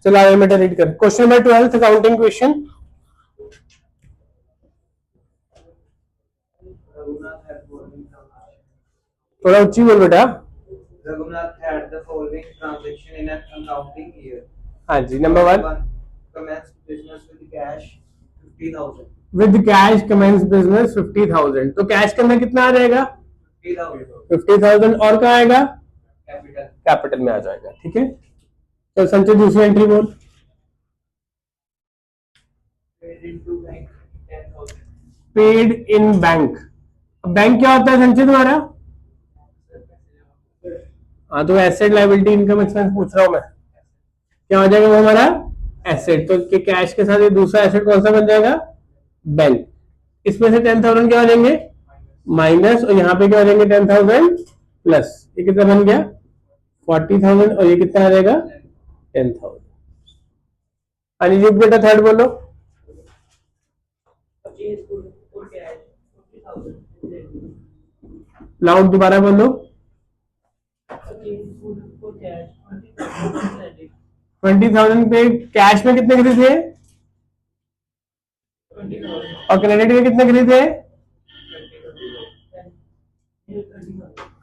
चलो आगे बेटा रीड कर क्वेश्चन नंबर 12 अकाउंटिंग क्वेश्चन। थोड़ा ऊंची बोल बेटा। Raghunath had the following transaction in an accounting year. हाँ जी number 1 Commenced business with cash 50,000. With cash commence business 50,000। तो कैश के अंदर कितना आ जाएगा 50,000 और कहाँ आएगा Capital. कैपिटल में आ जाएगा। ठीक है तो संजय दूसरी एंट्री बोल। Paid into bank 10,000. Paid in bank. Bank क्या होता है संजय तुम्हारा? हाँ तो एसेट लाइबिलिटी इनकम एक्सपेंस पूछ रहा हूं मैं। क्या हो जाएगा वो हमारा एसेट। तो कैश के साथ ये दूसरा एसेट कौन सा बन जाएगा बैंक। इसमें से 10,000 क्या हो जाएंगे माइनस और यहाँ पे क्या हो जाएंगे 10,000 प्लस। ये कितना बन गया 40,000 और ये कितना आ जाएगा 10,000। अनिजीत बेटा थर्ड बोलो। लाउड दोबारा बोलो। 20,000 पे कैश में कितने खरीदे और क्रेडिट में कितने खरीदे?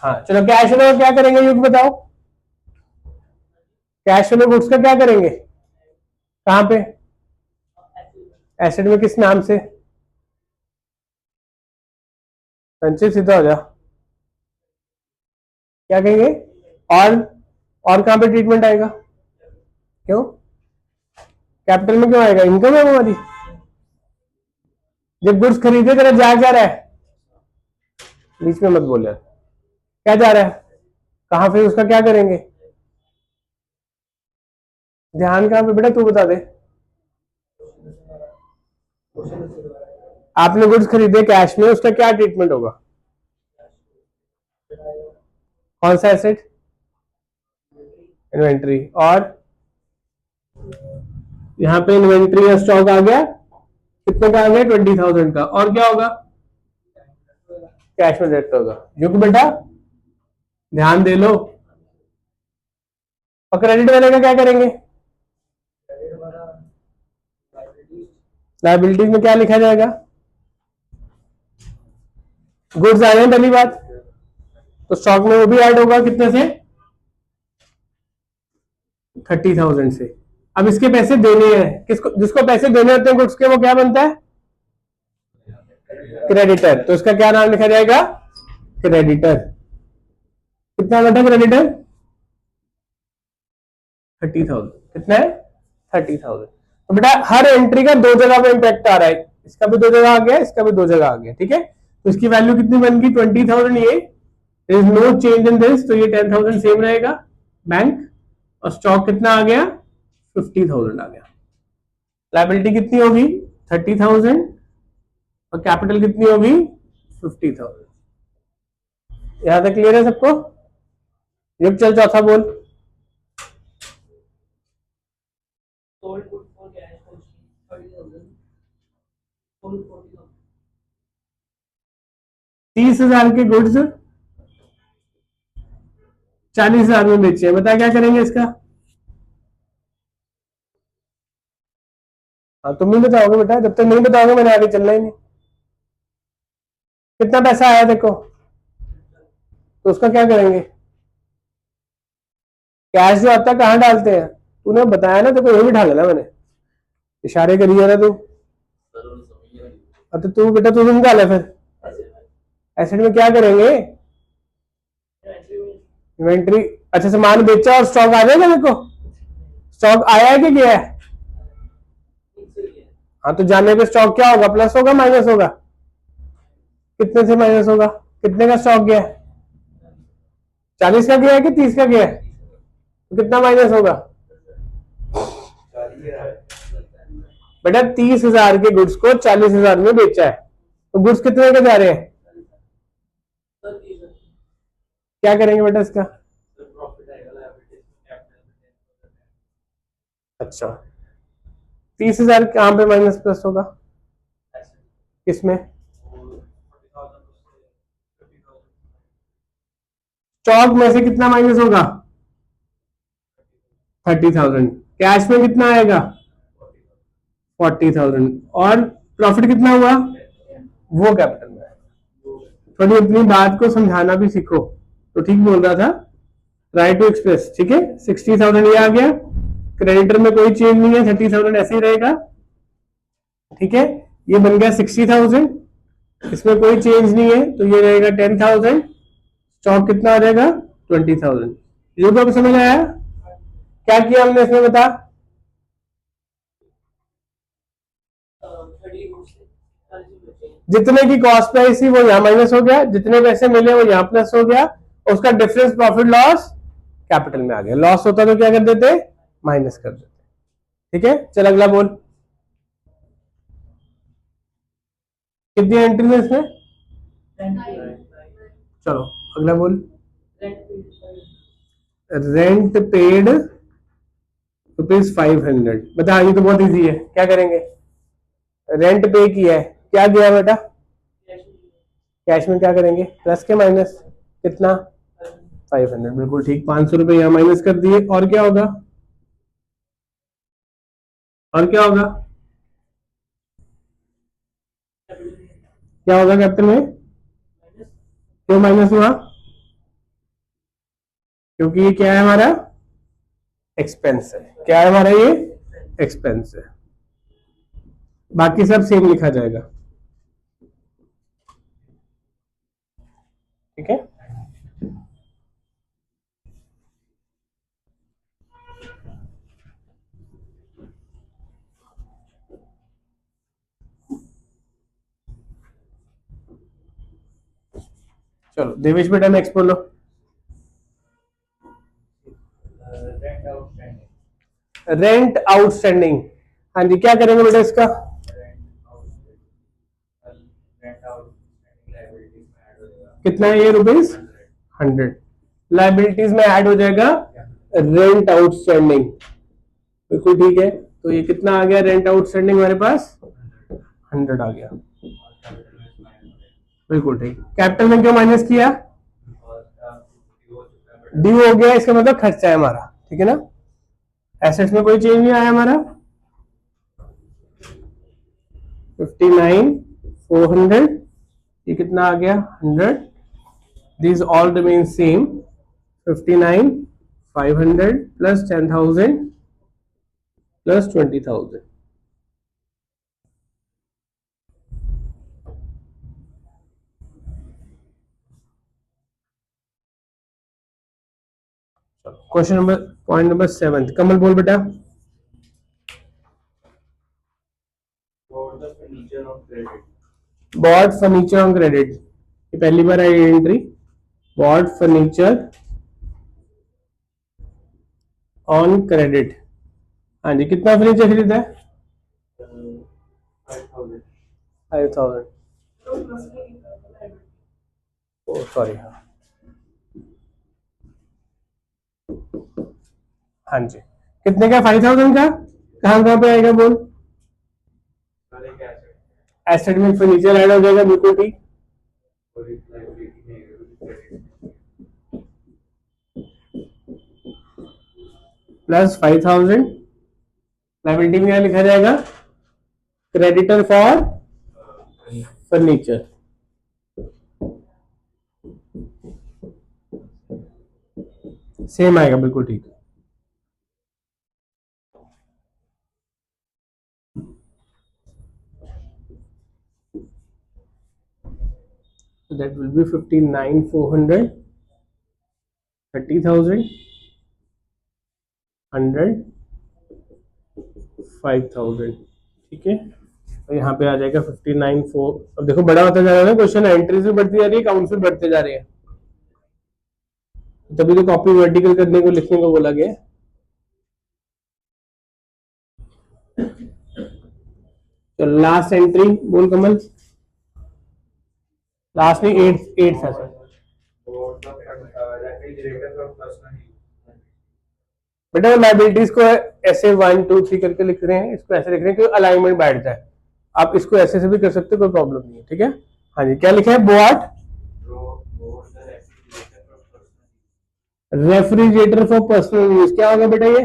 हाँ चलो कैश फ्लो क्या करेंगे युग बताओ। कैश फ्लो गुड्स का क्या करेंगे कहां पे एसेट में किस नाम से? संचित सीधा हो जा। क्या कहेंगे और कहां पे ट्रीटमेंट आएगा? क्यों कैपिटल में क्यों आएगा इनकम है हमारी। जब गुड्स खरीदे तेरा जा क्या रहा है बीच में मत बोल यार। क्या जा रहा है कहां पे उसका क्या करेंगे? ध्यान कहां पे बेटा तू बता दे। आपने गुड्स खरीदे कैश में उसका क्या ट्रीटमेंट होगा? कौन सा एसेट? इन्वेंट्री। और यहाँ पे इन्वेंट्री या स्टॉक आ गया कितने का आ गया 20,000 का। और क्या होगा कैश में डायरेक्ट होगा। युग बेटा ध्यान दे लो। और क्रेडिट वाले का क्या करेंगे? लाइबिलिटीज में क्या लिखा जाएगा? गुड्स आ रहे हैं पहली बात तो स्टॉक में वो भी ऐड होगा कितने से 30,000 से। अब इसके पैसे देने हैं किसको जिसको पैसे देने होते हैं गुड्स के वो क्या बनता है क्रेडिटर। तो इसका क्या नाम लिखा जाएगा क्रेडिटर। कितना बेटा क्रेडिटर 30,000 कितना है 30,000। तो बेटा हर एंट्री का दो जगह पे इंपैक्ट आ रहा है। इसका भी दो जगह आ गया इसका भी दो जगह आ गया। ठीक है तो इसकी वैल्यू कितनी बन गई 20,000। ये is no change in this तो ये 10,000 सेम रहेगा बैंक। और स्टॉक कितना आ गया 50,000 आ गया। लाइबिलिटी कितनी होगी 30,000 और कैपिटल कितनी होगी 50,000। यहां तक क्लियर है सबको। युग चल चौथा बोल। 30,000 के गुड्स 40,000 में बेचे हैं। बता क्या करेंगे इसका? हाँ तुम ही बताओगे बेटा जब तक नहीं बताओगे मैंने आगे चलना ही नहीं। कितना पैसा आया देखो तो उसका क्या करेंगे? कैश जो आता है कहाँ डालते हैं? तूने बताया ना तो यही बिठा लेना मैंने इशारे करिए ना तू। अब तो तू बेटा तू समझा ले फिर एसेट में क्या करेंगे इन्वेंट्री। अच्छा सामान बेचा और स्टॉक आ जाएगा देखो स्टॉक आया है कि गया है? हाँ तो जाने पे स्टॉक क्या होगा प्लस होगा माइनस होगा? कितने से माइनस होगा? कितने का स्टॉक गया है 40 का गया है कि 30 का गया है? तो कितना माइनस होगा बेटा 30,000 के गुड्स को 40,000 में बेचा है तो गुड्स कितने के जा रहे हैं? क्या करेंगे बेटा इसका? अच्छा 30,000 कहां पे माइनस प्लस होगा किसमें? स्टॉक में से कितना माइनस होगा 30,000। कैश में कितना आएगा 40,000 और प्रॉफिट कितना हुआ वो कैपिटल में आएगा। थोड़ी अपनी बात को समझाना भी सीखो। तो ठीक बोल रहा था, ट्राई टू एक्सप्रेस। ठीक है, 60,000 ये आ गया, क्रेडिटर में कोई चेंज नहीं है, 30,000 ऐसे ही रहेगा। ठीक है, ये बन गया 60,000, इसमें कोई चेंज नहीं है तो ये रहेगा 10,000। स्टॉक कितना आ जाएगा 20,000। ये तो अब समझ आया क्या किया हमने इसमें, बता। जितने की कॉस्ट प्राइस थी वो यहाँ माइनस हो गया, जितने पैसे मिले वो यहाँ प्लस हो गया, उसका डिफरेंस प्रॉफिट लॉस कैपिटल में आ गया। लॉस होता तो क्या कर देते, माइनस कर देते। ठीक है, चल अगला बोल। कितनी एंट्री है इसमें, चलो अगला बोल। Rent paid ₹500। बता, ये तो बहुत इजी है, क्या करेंगे। रेंट पे किया है, क्या किया बेटा, कैश में क्या करेंगे, प्लस के माइनस, कितना 500। बिल्कुल ठीक, 500 रुपए यहाँ माइनस कर दिए। और क्या होगा, और क्या होगा, क्या होगा कैपिटल में, क्यों माइनस हुआ, क्योंकि ये क्या है हमारा एक्सपेंस है। क्या है हमारा ये एक्सपेंस है, बाकी सब सेम लिखा जाएगा। ठीक है, चलो देवेश बेटा नेक्स्ट बोलो। रेंट आउटस्टैंडिंग, हाँ जी, क्या करेंगे बेटा इसका, कितना है ये ₹100। लाइबिलिटीज में ऐड हो जाएगा रेंट आउटस्टैंडिंग। बिल्कुल ठीक है, तो ये कितना आ गया रेंट आउटस्टैंडिंग हमारे पास 100 आ गया। बिल्कुल ठीक, कैपिटल में क्यों माइनस किया, ड्यू हो गया, इसका मतलब खर्चा है हमारा। ठीक है ना, एसेट्स में कोई चेंज नहीं आया हमारा। 59,400, ये कितना आ गया 100। These all remain same. 59,500 plus 10,000 plus 20,000. Question number, point number 7, Kamal बोल बेटा। बॉट फर्नीचर ऑन क्रेडिट, ये पहली बार आई entry. Bought furniture on credit, हाँ जी, कितना फर्नीचर खरीदा है 5,000। ओ सॉरी, हाँ जी, कितने का 5,000 का, कहाँ कहाँ पे आएगा बोल, एसेट में फर्नीचर ऐड हो जाएगा। बिल्कुल ठीक, प्लस 5,000। लायबिलिटी में क्या लिखा जाएगा, क्रेडिटर फॉर फर्नीचर। सेम आएगा, बिल्कुल ठीक। So that will be 59,400, 30,000, 100, 5,000। ठीक है, और यहाँ पे आ जाएगा 59,400। अब देखो बड़ा होता जा रहा है ना क्वेश्चन, एंट्रीज भी बढ़ती जा रही है, काउंट्स भी बढ़ते जा रहे हैं, तभी तो कॉपी वर्टिकल करने को, लिखने को बोला गया। तो लास्ट एंट्री बोल कमल, लास्ट नहीं, 8 था सर। बेटा लाइबिलिटीज को ऐसे 1 2 3 करके लिख रहे हैं, इसको ऐसे लिख रहे हैं कि अलाइनमेंट बैठ जाए। आप इसको ऐसे से भी कर सकते हो, कोई प्रॉब्लम नहीं है। ठीक है, हाँ जी, क्या लिखा है, bought refrigerator for personal use, क्या होगा बेटा ये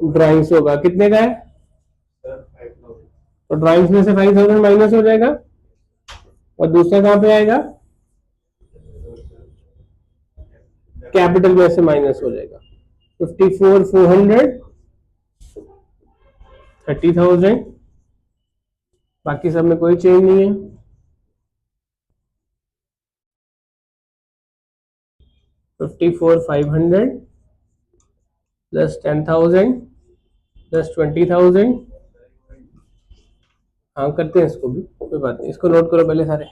ड्राइंग्स होगा, कितने का है? तो ड्राइंग्स में से 5000 माइनस हो जाएगा, और दूसरा कहाँ पे आएगा? कैपिटल में से माइनस हो जाएगा। 54,400, 30,000, बाकी सब में कोई चेंज नहीं है। $54,500 प्लस 10,000 प्लस 20,000। हाँ करते हैं इसको भी, कोई बात नहीं, इसको नोट करो पहले सारे।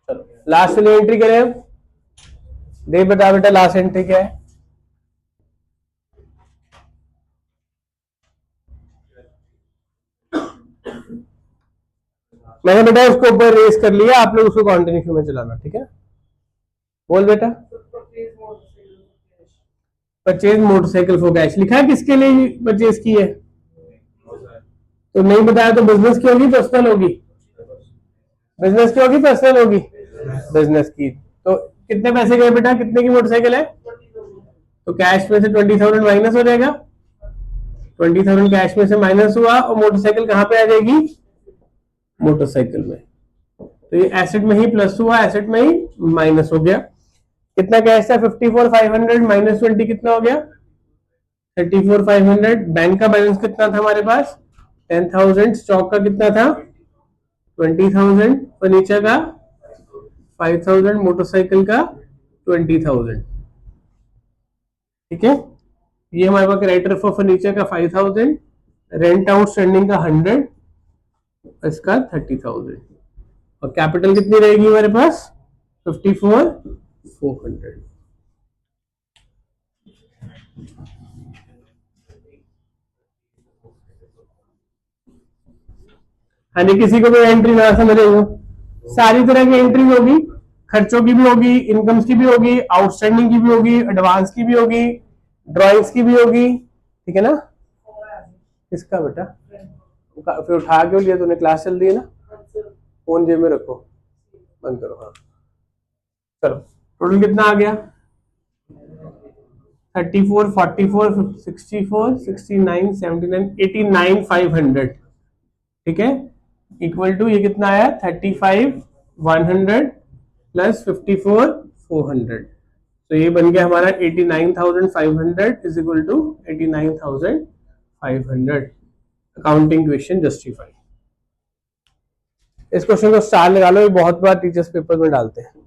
चलो लास्ट वाली एंट्री करें अब। देख बता बेटा लास्ट एंट्री क्या है? मैंने बेटा उसको ऊपर रेस कर लिया, आप लोग उसको कॉन्टिन्यूशन में चलाना, ठीक है? बोल बेटा। परचेज मोटरसाइकिल फॉर कैश लिखा है, किसके लिए परचेज की है? तो नहीं बताया तो बिजनेस की होगी पर्सनल होगी? बिजनेस की होगी पर्सनल होगी? बिजनेस की। तो कितने पैसे गए बेटा, कितने की मोटरसाइकिल है? तो कैश में से 20,000 माइनस हो जाएगा, 20,000 कैश में से माइनस हुआ, और मोटरसाइकिल कहाँ पे आ जाएगी? मोटरसाइकिल में। तो ये एसेट में ही प्लस हुआ, एसेट में ही माइनस हो गया। कितना कैश था? 54,500 माइनस 20 कितना हो गया? 34,500। बैंक का बैलेंस कितना था हमारे पास? 10,000। स्टॉक का कितना था? 20,000। फर्नीचर का 5,000। मोटरसाइकिल का 20,000। ठीक है, ये हमारे पास क्रेडिटर फॉर फर्नीचर का 5,000, रेंट आउटस्टैंडिंग का 100, इसका 30,000, और कैपिटल कितनी रहेगी हमारे पास? 54,400। यानी किसी को भी एंट्री ना समझे हो, सारी तरह की एंट्री होगी, खर्चों की भी होगी, इनकम्स की भी होगी, आउटस्टैंडिंग की भी होगी, एडवांस की भी होगी, ड्राइंग्स की भी होगी, ठीक है ना? किसका बेटा? फिर उठा क्यों लिया तूने, क्लास चल रही है ना? फोन जेब में रखो, बंद करो। हाँ चलो, टोटल कितना आ गया? 34, 44, 64, 69, 79, 89,500, ठीक है? इक्वल टू ये कितना आया? 35,100 प्लस 54,400। तो ये बन गया हमारा 89,500 is equal to 89,500। Accounting question justify. इस क्वेश्चन को स्टार लगा लो, ये बहुत बार टीचर्स पेपर में डालते हैं।